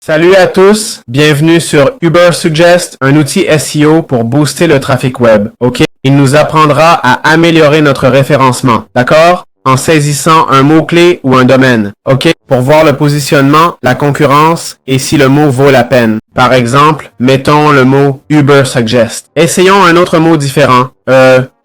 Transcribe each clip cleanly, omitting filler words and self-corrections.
Salut à tous, bienvenue sur Ubersuggest, un outil SEO pour booster le trafic web. Ok, il nous apprendra à améliorer notre référencement, d'accord? En saisissant un mot-clé ou un domaine. Ok, pour voir le positionnement, la concurrence et si le mot vaut la peine. Par exemple, mettons le mot Ubersuggest. Essayons un autre mot différent.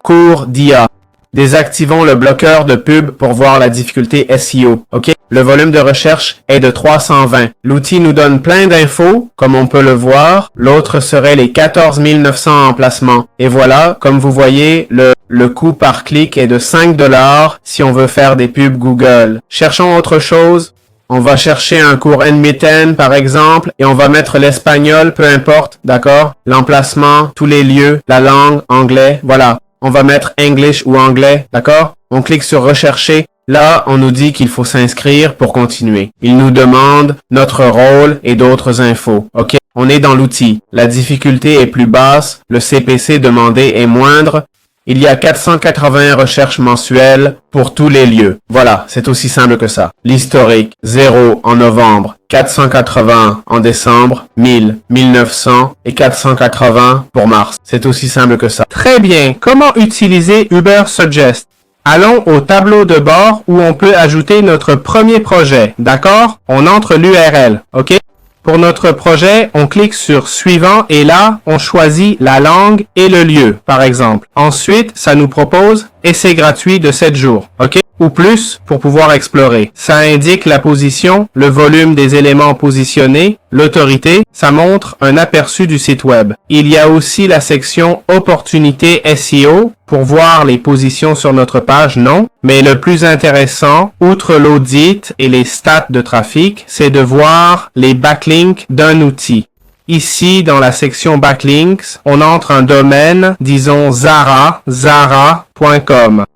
Cours d'IA. Désactivons le bloqueur de pub pour voir la difficulté SEO. Ok, le volume de recherche est de 320. L'outil nous donne plein d'infos, comme on peut le voir. L'autre serait les 14 900 emplacements. Et voilà, comme vous voyez, le coût par clic est de 5 $ si on veut faire des pubs Google. Cherchons autre chose. On va chercher un cours NMITN par exemple et on va mettre l'espagnol, peu importe, d'accord? L'emplacement, tous les lieux, la langue, anglais, voilà. On va mettre English ou anglais, d'accord? On clique sur rechercher. Là, on nous dit qu'il faut s'inscrire pour continuer. Il nous demande notre rôle et d'autres infos. OK? On est dans l'outil. La difficulté est plus basse, le CPC demandé est moindre. Il y a 480 recherches mensuelles pour tous les lieux. Voilà, c'est aussi simple que ça. L'historique, 0 en novembre, 480 en décembre, 1000, 1900 et 480 pour mars. C'est aussi simple que ça. Très bien, comment utiliser Ubersuggest? Allons au tableau de bord où on peut ajouter notre premier projet, d'accord? On entre l'URL, ok? Pour notre projet, on clique sur Suivant et là, on choisit la langue et le lieu, par exemple. Ensuite, ça nous propose Essai gratuit de 7 jours, ok? Ou plus pour pouvoir explorer. Ça indique la position, le volume des éléments positionnés, l'autorité. Ça montre un aperçu du site web. Il y a aussi la section Opportunités SEO pour voir les positions sur notre page, non. Mais le plus intéressant, outre l'audit et les stats de trafic, c'est de voir les backlinks d'un outil. Ici, dans la section Backlinks, on entre un domaine, disons zara.com.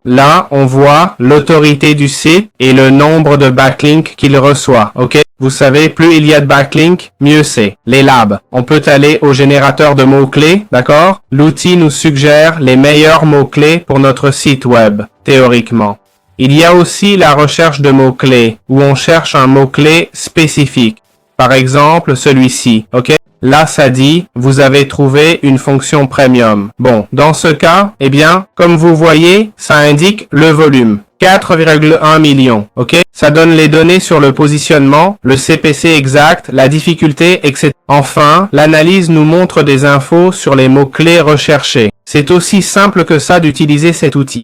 Là, on voit l'autorité du site et le nombre de backlinks qu'il reçoit. Ok? Vous savez, plus il y a de backlinks, mieux c'est. Les labs. On peut aller au générateur de mots-clés, d'accord? L'outil nous suggère les meilleurs mots-clés pour notre site web, théoriquement. Il y a aussi la recherche de mots-clés, où on cherche un mot-clé spécifique. Par exemple, celui-ci, ok? Là, ça dit, vous avez trouvé une fonction premium. Bon, dans ce cas, eh bien, comme vous voyez, ça indique le volume. 4,1 millions, ok? Ça donne les données sur le positionnement, le CPC exact, la difficulté, etc. Enfin, l'analyse nous montre des infos sur les mots-clés recherchés. C'est aussi simple que ça d'utiliser cet outil.